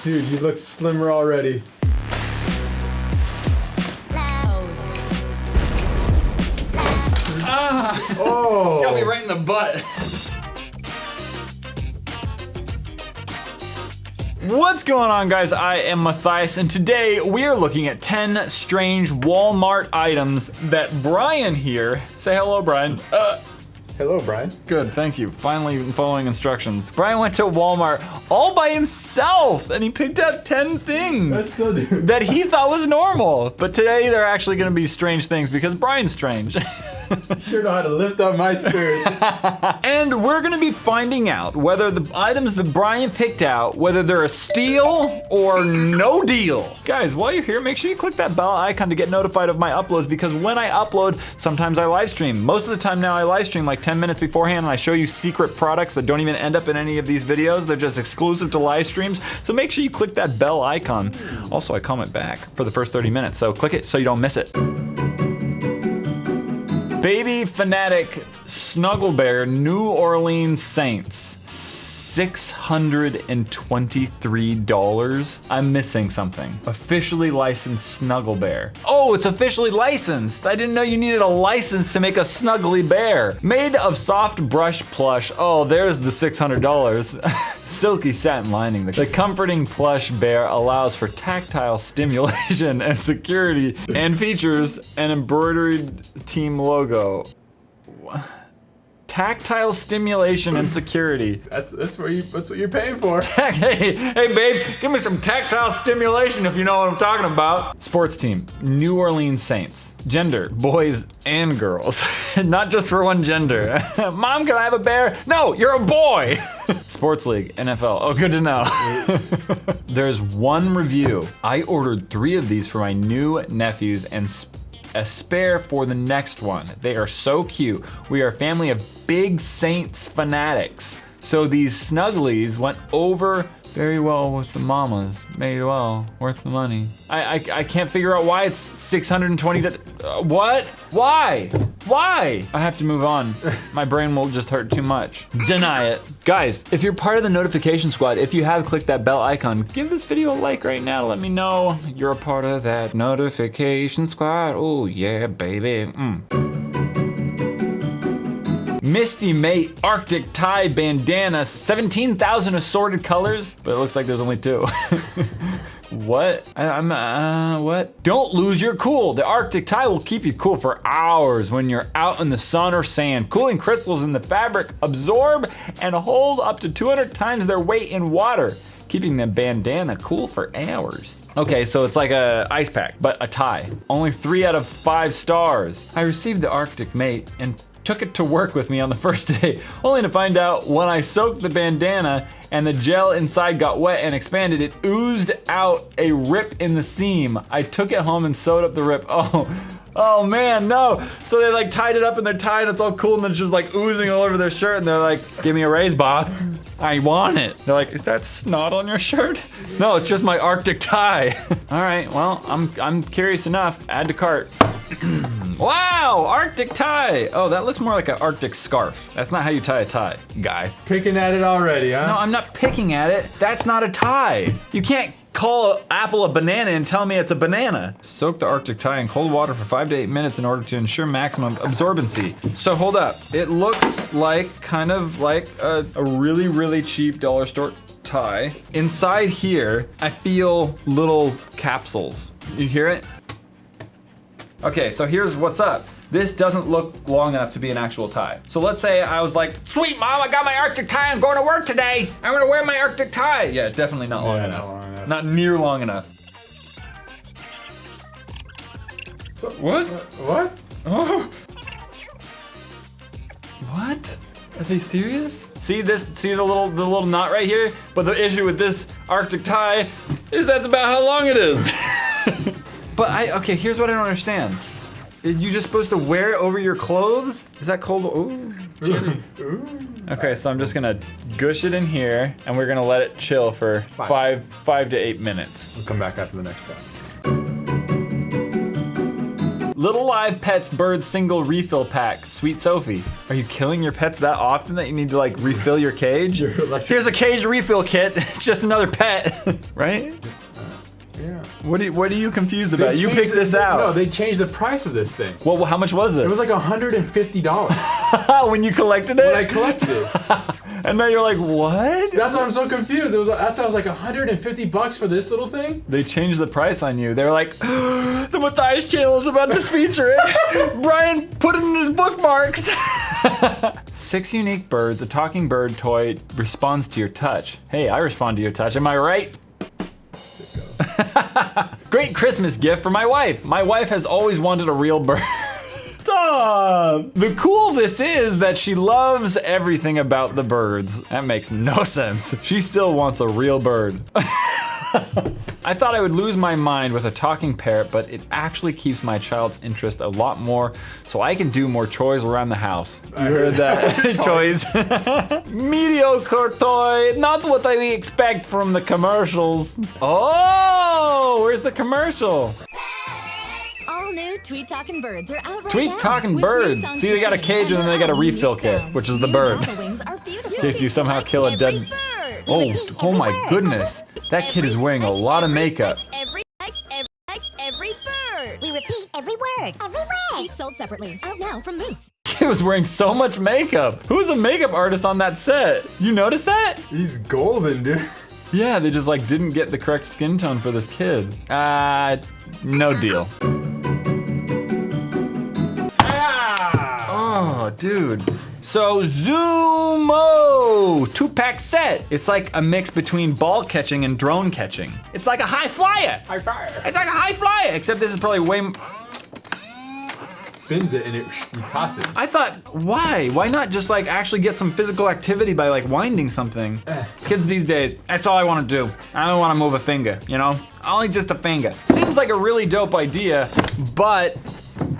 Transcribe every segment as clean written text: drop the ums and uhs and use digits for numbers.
Dude, you look slimmer already. Oh! Got me right in the butt. What's going on, guys? I am Matthias, and today we are looking at 10 strange Walmart items that Brian here. Say hello, Brian. Hello, Brian. Good, thank you. Finally following instructions. Brian went to Walmart all by himself, and he picked up 10 things That's so dude. that he thought was normal. But today they're actually gonna be strange things because Brian's strange. Sure know how to lift up my spirits. And we're gonna be finding out whether the items that Brian picked out, whether they're a steal or no deal. Guys, while you're here, make sure you click that bell icon to get notified of my uploads, because when I upload, sometimes I live stream. Most of the time now I live stream like 10 minutes beforehand, and I show you secret products that don't even end up in any of these videos. They're just exclusive to live streams. So make sure you click that bell icon. Also, I comment back for the first 30 minutes, so click it so you don't miss it. Baby Fanatic Snuggle Bear, New Orleans Saints. $623. I'm missing something. Officially licensed Snuggle Bear. Oh, it's officially licensed. I didn't know you needed a license to make a snuggly bear. Made of soft brush plush. Oh, there's the $600. Silky satin lining. The comforting plush bear allows for tactile stimulation and security, and features an embroidered team logo. Tactile stimulation and security. That's what you're paying for. Hey babe, give me some tactile stimulation if you know what I'm talking about. Sports team, New Orleans Saints. Gender, boys and girls. Not just for one gender. Mom, can I have a bear? No, you're a boy. Sports league, NFL. Oh, good to know. There's one review. I ordered 3 of these for my new nephews and a spare for the next one. They are so cute. We are a family of big Saints fanatics. So these snugglies went over very well with the mamas. Made well, worth the money. I can't figure out why it's 620. What? Why? Why? I have to move on. My brain will just hurt too much. Deny it. Guys, if you're part of the notification squad, if you have clicked that bell icon, give this video a like right now to let me know you're a part of that notification squad. Oh yeah, baby. Misty Mate Arctic Tie Bandana, 17,000 assorted colors, but it looks like there's only 2. What? What? Don't lose your cool. The Arctic tie will keep you cool for hours when you're out in the sun or sand. Cooling crystals in the fabric absorb and hold up to 200 times their weight in water, keeping the bandana cool for hours. Okay, so it's like a ice pack, but a tie. Only 3 out of 5 stars. I received the Arctic Mate and took it to work with me on the first day, only to find out when I soaked the bandana and the gel inside got wet and expanded, it oozed out a rip in the seam. I took it home and sewed up the rip. Oh man, no. So they like tied it up in their tie and it's all cool and then it's just like oozing all over their shirt and they're like, give me a raise, Bob. I want it. They're like, is that snot on your shirt? No, it's just my Arctic tie. All right, well, I'm curious enough. Add to cart. Wow, Arctic tie. Oh, that looks more like an Arctic scarf. That's not how you tie a tie, guy. Picking at it already, huh? No, I'm not picking at it. That's not a tie. You can't call an apple a banana and tell me it's a banana. Soak the Arctic tie in cold water for 5 to 8 minutes in order to ensure maximum absorbency. So hold up. It looks like kind of like a really, really cheap dollar store tie. Inside here, I feel little capsules. You hear it? Okay, so here's what's up. This doesn't look long enough to be an actual tie. So let's say I was like, sweet mom, I got my Arctic tie, I'm going to work today. I'm gonna wear my Arctic tie. Yeah, definitely not long enough. Not long enough. Not near long enough. So, What? What? Oh. What? Are they serious? See this? See the little knot right here? But the issue with this Arctic tie is that's about how long it is. But okay, here's what I don't understand. Are you just supposed to wear it over your clothes? Is that cold? Ooh, chilly. Okay, so I'm just gonna gush it in here and we're gonna let it chill for 5 to 8 minutes. We'll come back after the next one. Little Live Pets Bird Single Refill Pack. Sweet Sophie. Are you killing your pets that often that you need to like refill your cage? Here's a cage refill kit. It's just another pet, right? Yeah. What are you confused about? You picked this out. No, they changed the price of this thing. Well, how much was it? It was like $150 when you collected it? when I collected it. And now you're like, what? That's why I'm so confused. That's why I was like $150 for this little thing. They changed the price on you. They were like, the Matthias channel is about to feature it. Brian put it in his bookmarks. 6 unique birds. A talking bird toy responds to your touch. Hey, I respond to your touch. Am I right? Great Christmas gift for my wife. My wife has always wanted a real bird. Stop. The cool this is that she loves everything about the birds. That makes no sense. She still wants a real bird. I thought I would lose my mind with a talking parrot, but it actually keeps my child's interest a lot more, so I can do more chores around the house. You heard that? Chores. Mediocre toy, not what I expect from the commercials. Oh, where's the commercial? All new Tweet Talking Birds are out right now. Tweet Talking with Birds. new songs See, they to got a sing cage and then they got a all refill unique kit, sounds. which is the New bird. data wings are beautiful. In case you somehow kill a Every dead. bird. Oh my goodness. That kid is wearing a lot of makeup. Every bird. We repeat every word. Every word. Each sold separately. Out now from Moose. He was wearing so much makeup. Who's a makeup artist on that set? You noticed that? He's golden, dude. Yeah, they just like didn't get the correct skin tone for this kid. No deal. Oh, dude. So Zumo 2-pack set. It's like a mix between ball catching and drone catching. It's like a high flyer. High fire. It's like a high flyer, except this is probably way. Spins it and you toss it. I thought, why? Why not just like actually get some physical activity by like winding something? Kids these days, that's all I want to do. I don't want to move a finger, you know? Only just a finger. Seems like a really dope idea, but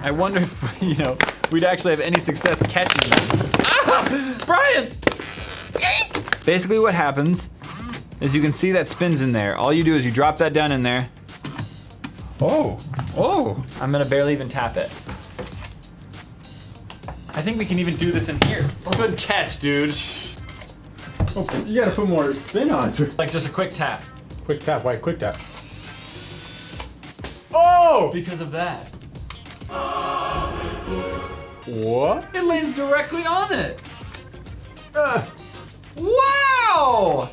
I wonder if, you know, we'd actually have any success catching them. Ah! Brian! Basically what happens is you can see that spins in there. All you do is you drop that down in there. Oh, I'm gonna barely even tap it. I think we can even do this in here. Good catch, dude. Oh, you gotta put more spin on it. Like just a quick tap. Quick tap, why quick tap? Oh! Because of that. What? It lands directly on it. Wow!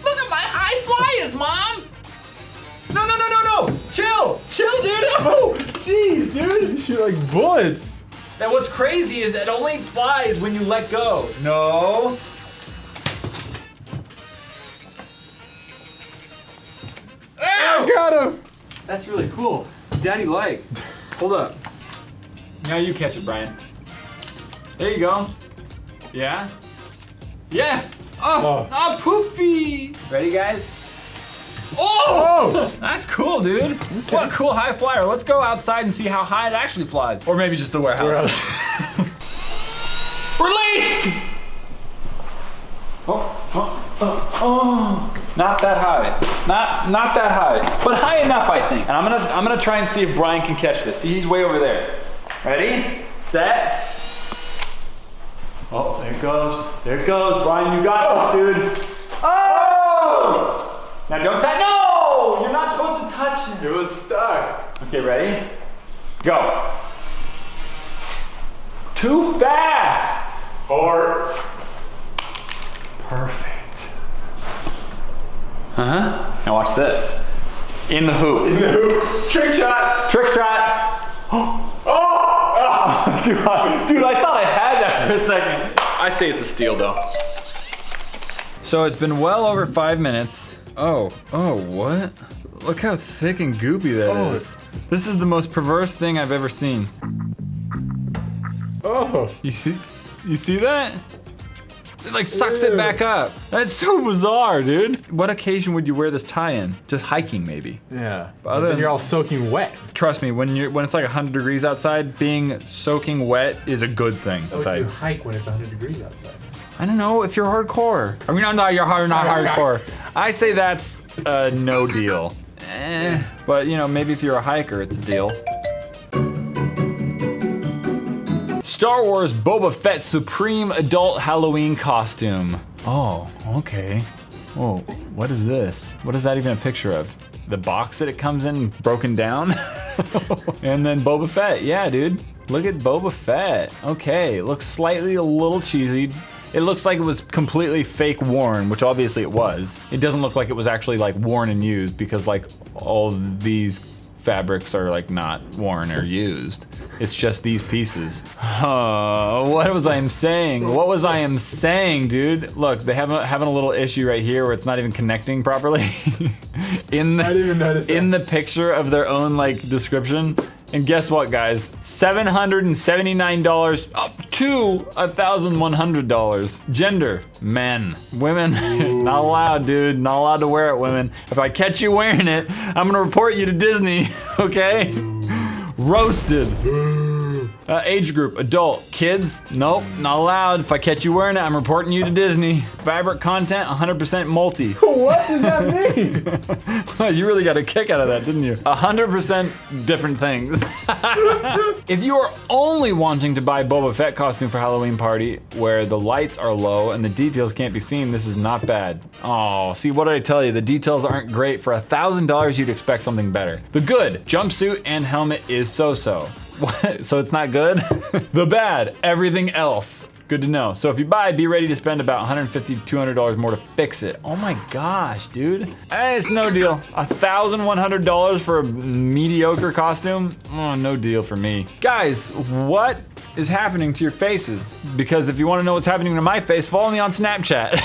Look at my high flyers, Mom! No. Chill, dude. Oh, jeez, dude. You shoot like bullets. And what's crazy is it only flies when you let go. No. Ow! Got him. That's really cool. Daddy like. Hold up. Now you catch it, Brian. There you go. Yeah? Yeah! Oh, poopy! Ready, guys? Oh! That's cool, dude. Okay. What a cool high flyer. Let's go outside and see how high it actually flies. Or maybe just the warehouse. Release! Oh. Not that high. Not that high. But high enough, I think. And I'm gonna try and see if Brian can catch this. See, he's way over there. Ready? Set. Oh, there it goes. There it goes. Brian, you got this, dude. Oh! Now don't touch. No! You're not supposed to touch it. It was stuck. Okay, ready? Go. Too fast. Or. Perfect. Now watch this. In the hoop. In the hoop. Trick shot. Trick shot. Dude, I thought I had that for a second. I say it's a steal though. So it's been well over 5 minutes. Oh, what? Look how thick and goopy that is. This is the most perverse thing I've ever seen. Oh. You see that? It like sucks it back up. That's so bizarre, dude. What occasion would you wear this tie in? Just hiking, maybe. Yeah. But Then you're all soaking wet. Trust me, when it's like 100 degrees outside, being soaking wet is a good thing. How would you hike when it's 100 degrees outside? I don't know if you're hardcore. I mean, no, you're not hardcore. I say that's a no deal. But you know, maybe if you're a hiker, it's a deal. Star Wars Boba Fett Supreme Adult Halloween Costume. Oh, okay. Oh, what is this? What is that even a picture of? The box that it comes in broken down? And then Boba Fett, yeah, dude. Look at Boba Fett. Okay, it looks slightly a little cheesy. It looks like it was completely fake worn, which obviously it was. It doesn't look like it was actually like worn and used because like all these fabrics are like not worn or used. It's just these pieces. What was I saying? What was I saying, dude? Look, they having a little issue right here where it's not even connecting properly. I didn't even notice that. In the picture of their own like description. And guess what, guys? $779 up to $1,100. Gender, men. Women, not allowed, dude. Not allowed to wear it, women. If I catch you wearing it, I'm gonna report you to Disney, okay? Roasted. Age group, adult. Kids, nope, not allowed. If I catch you wearing it, I'm reporting you to Disney. Fabric content, 100% multi. What does that mean? You really got a kick out of that, didn't you? 100% different things. If you are only wanting to buy Boba Fett costume for Halloween party, where the lights are low and the details can't be seen, this is not bad. Oh, see, what did I tell you? The details aren't great. For $1,000, you'd expect something better. The good, jumpsuit and helmet is so-so. What? So it's not good? The bad, everything else. Good to know. So if you buy, be ready to spend about $150 to $200 more to fix it. Oh my gosh, dude. It's no deal. $1,100 for a mediocre costume? Oh, no deal for me. Guys, what is happening to your faces? Because if you want to know what's happening to my face, follow me on Snapchat.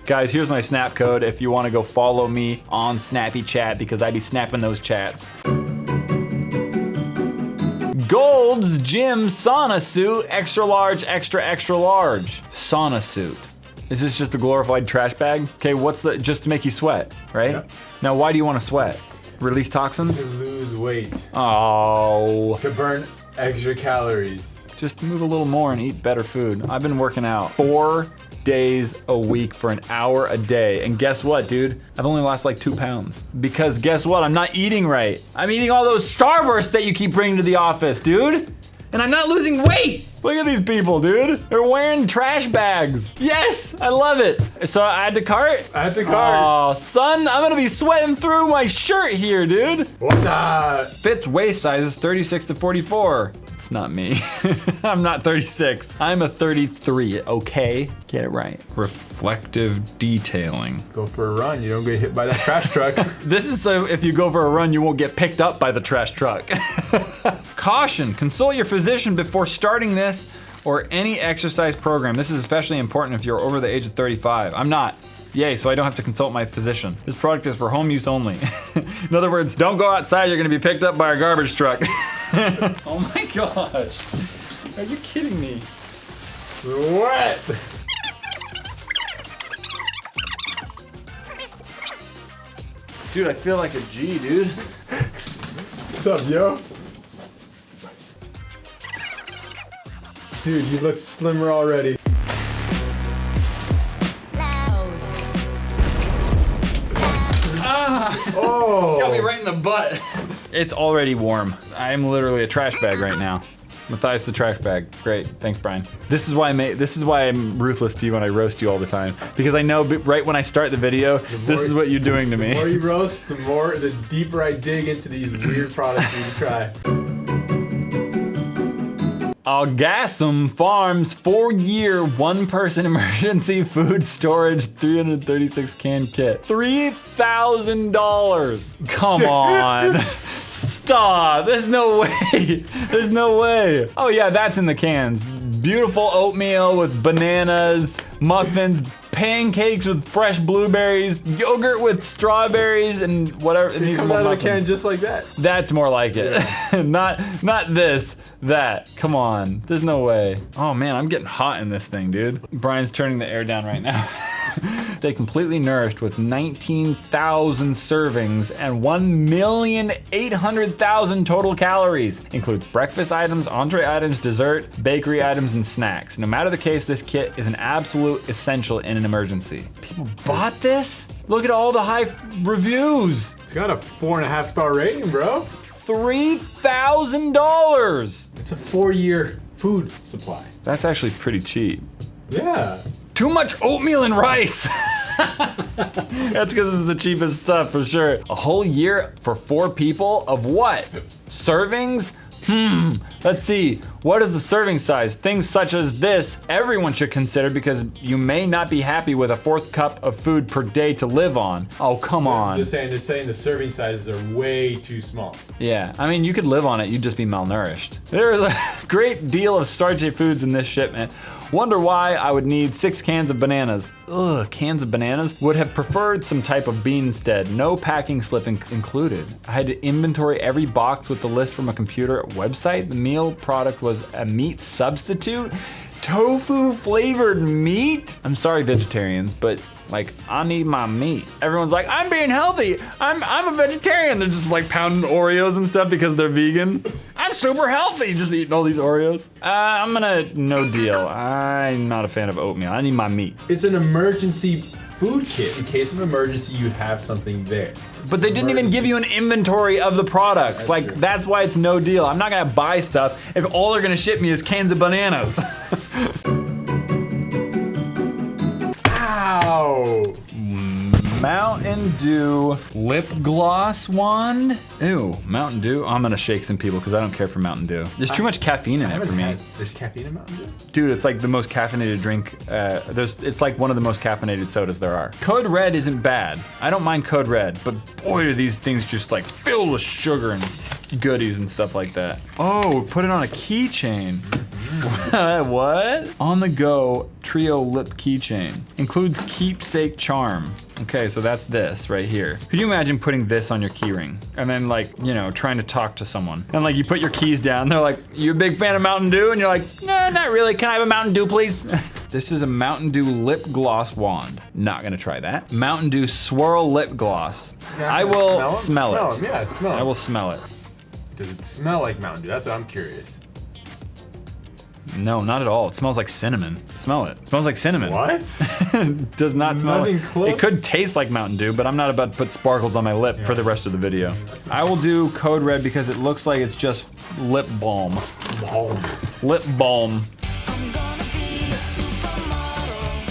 Guys, here's my snap code if you want to go follow me on Snappy Chat because I be snapping those chats. Gold's Gym Sauna Suit, extra large, extra large. Sauna suit. Is this just a glorified trash bag? Okay, what's the, just to make you sweat, right? Yep. Now, why do you want to sweat? Release toxins? To lose weight. Oh. To burn extra calories. Just move a little more and eat better food. I've been working out 4 days a week for an hour a day. And guess what, dude? I've only lost like 2 pounds. Because guess what? I'm not eating right. I'm eating all those Starbursts that you keep bringing to the office, dude. And I'm not losing weight. Look at these people, dude. They're wearing trash bags. Yes, I love it. So I had to cart? I had to cart. Oh, son, I'm gonna be sweating through my shirt here, dude. What the? Fits waist sizes 36 to 44. It's not me. I'm not 36. I'm a 33, okay? Get it right. Reflective detailing. Go for a run, you don't get hit by that trash truck. This is so if you go for a run, you won't get picked up by the trash truck. Caution, consult your physician before starting this or any exercise program. This is especially important if you're over the age of 35. I'm not. Yay, so I don't have to consult my physician. This product is for home use only. In other words, don't go outside, you're gonna be picked up by a garbage truck. Oh my gosh. Are you kidding me? Sweat. Dude, I feel like a G, dude. What's up, yo? Dude, you look slimmer already. Oh! Got me right in the butt. It's already warm. I am literally a trash bag right now. Matthias the trash bag. Great, thanks, Brian. This is why I'm ruthless to you when I roast you all the time. Because I know right when I start the video, this is what you're doing to me. The more you roast, the deeper I dig into these weird products you try. Algasm Farms 4-year 1-person emergency food storage 336 can kit. $3,000. Come on. Stop. There's no way. There's no way. Oh yeah, that's in the cans. Beautiful oatmeal with bananas, muffins, pancakes with fresh blueberries, yogurt with strawberries, and whatever. It comes out of the can just like that. That's more like it. Yeah. not this, that. Come on, there's no way. Oh man, I'm getting hot in this thing, dude. Brian's turning the air down right now. Stay completely nourished with 19,000 servings and 1,800,000 total calories. Includes breakfast items, entree items, dessert, bakery items, and snacks. No matter the case, this kit is an absolute essential in an emergency. People bought this? Look at all the high reviews. It's got a 4.5-star rating, bro. $3,000. It's a 4-year food supply. That's actually pretty cheap. Yeah. Too much oatmeal and rice. That's because it's the cheapest stuff for sure. A whole year for 4 people of what? Servings? Let's see. What is the serving size? Things such as this, everyone should consider because you may not be happy with a 4th cup of food per day to live on. Oh, come on. They're saying the serving sizes are way too small. Yeah, I mean, you could live on it, you'd just be malnourished. There's a great deal of starchy foods in this shipment. Wonder why I would need 6 cans of bananas. Ugh, cans of bananas? Would have preferred some type of bean instead. No packing slip included. I had to inventory every box with the list from a computer website. The meal product was a meat substitute. Tofu flavored meat? I'm sorry, vegetarians, but like, I need my meat. Everyone's like, I'm being healthy. I'm a vegetarian. They're just like pounding Oreos and stuff because they're vegan. I'm super healthy, just eating all these Oreos. I'm gonna no deal. I'm not a fan of oatmeal. I need my meat. It's an emergency food kit. In case of emergency, you have something there. But they didn't even give you an inventory of the products. Like, that's why it's no deal. I'm not gonna buy stuff if all they're gonna ship me is cans of bananas. Ow! Mountain Dew Lipgloss Wand. Ew, Mountain Dew. I'm gonna shake some people because I don't care for Mountain Dew. There's too much caffeine in it for me. There's caffeine in Mountain Dew? Dude, it's like the most caffeinated drink. It's like one of the most caffeinated sodas there are. Code Red isn't bad. I don't mind Code Red, but boy, are these things just like filled with sugar and goodies and stuff like that. Oh, put it on a keychain. What? On the go trio lip keychain. Includes keepsake charm. Okay, so that's this right here. Could you imagine putting this on your keyring and then like, you know, trying to talk to someone and like you put your keys down, they're like, you a big fan of Mountain Dew? And you're like, no, not really. Can I have a Mountain Dew, please? This is a Mountain Dew lip gloss wand. Not gonna try that. Mountain Dew swirl lip gloss. I will smell it. Yeah, smell it. I will smell it. Does it smell like Mountain Dew? That's what I'm curious. No, not at all. It smells like cinnamon. Smell it. It smells like cinnamon. What? Does not smell Nothing like, close. It could taste like Mountain Dew, but I'm not about to put sparkles on my lip for the rest of the video. I will do Code Red because it looks like it's just lip balm. Balm. Lip balm. I'm gonna be a supermodel,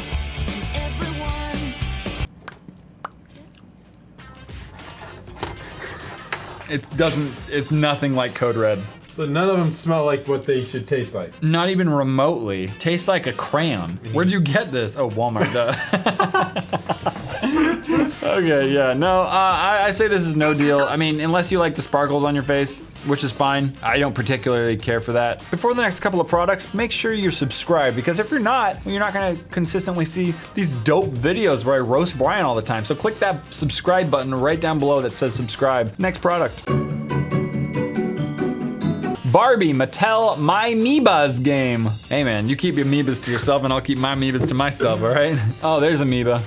and everyone. It doesn't, it's nothing like Code Red. So none of them smell like what they should taste like. Not even remotely. Tastes like a crayon. Where'd you get this? Oh, Walmart, duh. Okay, yeah, no, I say this is no deal. I mean, unless you like the sparkles on your face, which is fine. I don't particularly care for that. Before the next couple of products, make sure you're subscribed because if you're not gonna consistently see these dope videos where I roast Brian all the time. So click that subscribe button right down below that says subscribe. Next product. Barbie Mattel My Amoebas game. Hey man, you keep your amoebas to yourself and I'll keep my amoebas to myself, all right? Oh, there's amoeba.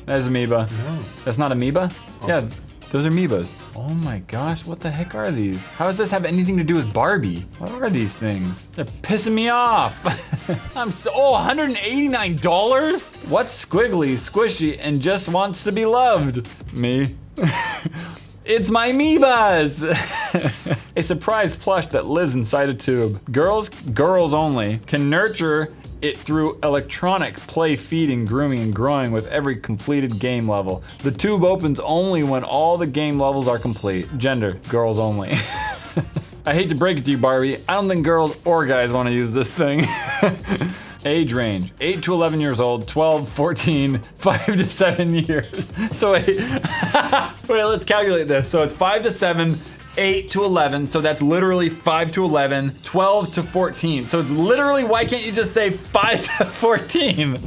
There's amoeba. No. That's not amoeba? Yeah, those are amoebas. Oh my gosh, what the heck are these? How does this have anything to do with Barbie? What are these things? They're pissing me off. $189? What's squiggly, squishy, and just wants to be loved? Me. It's my amoebas! A surprise plush that lives inside a tube. Girls only, can nurture it through electronic play, feeding, grooming, and growing with every completed game level. The tube opens only when all the game levels are complete. Gender, girls only. I hate to break it to you, Barbie, I don't think girls or guys want to use this thing. Age range, 8 to 11 years old, 12, 14, 5 to 7 years. So wait, wait, let's calculate this. So it's 5 to 7, 8 to 11, so that's literally 5 to 11, 12 to 14. So it's literally, why can't you just say 5 to 14?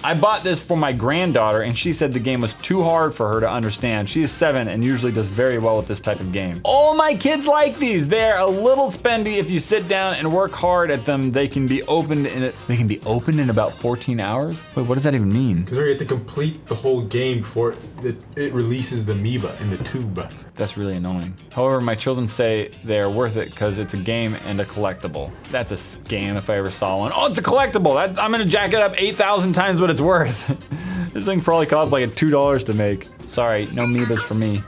I bought this for my granddaughter and she said the game was too hard for her to understand. She is 7 and usually does very well with this type of game. All my kids like these. They're a little spendy. If you sit down and work hard at them, they can be opened in about 14 hours? Wait, what does that even mean? Because we have to complete the whole game before it releases the amoeba in the tube. That's really annoying. However, my children say they're worth it because it's a game and a collectible. That's a scam if I ever saw one. Oh, it's a collectible. I'm gonna jack it up 8,000 times what it's worth. This thing probably costs like $2 to make. Sorry, no amoebas for me.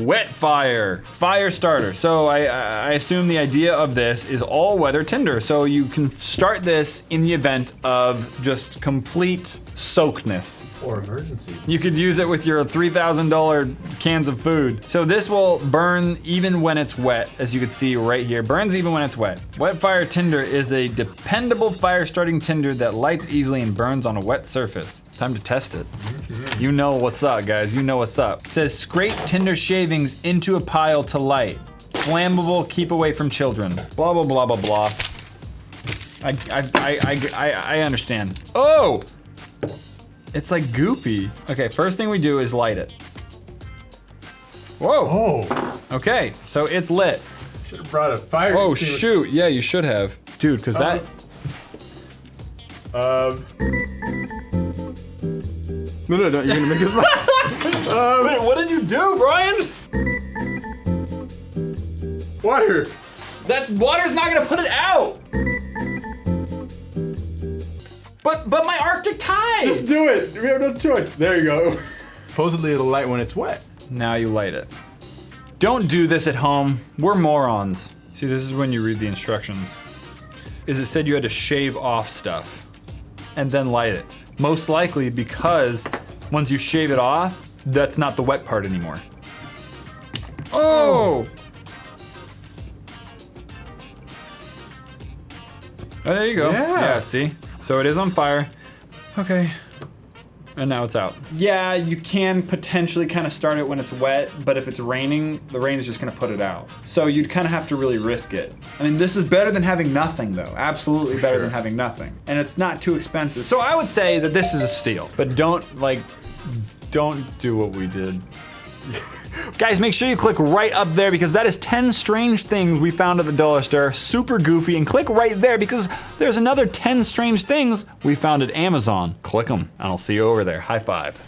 Wet fire, Firestarter. So I assume the idea of this is all weather tinder. So you can start this in the event of just complete soakedness. Or emergency. You could use it with your $3,000 cans of food. So this will burn even when it's wet, as you can see right here. Burns even when it's wet. Wet fire tinder is a dependable fire starting tinder that lights easily and burns on a wet surface. Time to test it. You know what's up, guys. You know what's up. It says scrape tinder shavings into a pile to light. Flammable, keep away from children. Blah, blah, blah, blah, blah. I understand. Oh! It's like goopy. Okay, first thing we do is light it. Whoa. Oh. Okay, so it's lit. Should have brought a fire Oh extinguisher. shoot, yeah, you should have. Dude, cause that. No, you're gonna make us laugh. Wait, what did you do, Brian? Water. That water's not gonna put it out. But my Arctic tie! Just do it. We have no choice. There you go. Supposedly it'll light when it's wet. Now you light it. Don't do this at home. We're morons. See, this is when you read the instructions. Is it said you had to shave off stuff and then light it. Most likely because once you shave it off, that's not the wet part anymore. Oh! Oh, there you go. Yeah, see? So it is on fire. Okay. And now it's out. Yeah, you can potentially kind of start it when it's wet, but if it's raining, the rain is just gonna put it out. So you'd kind of have to really risk it. I mean, this is better than having nothing though. Absolutely better than having nothing. And it's not too expensive. So I would say that this is a steal, but don't do what we did. Guys, make sure you click right up there because that is 10 strange things we found at the dollar store. Super goofy. And click right there because there's another 10 strange things we found at Amazon. Click them and I'll see you over there. High five.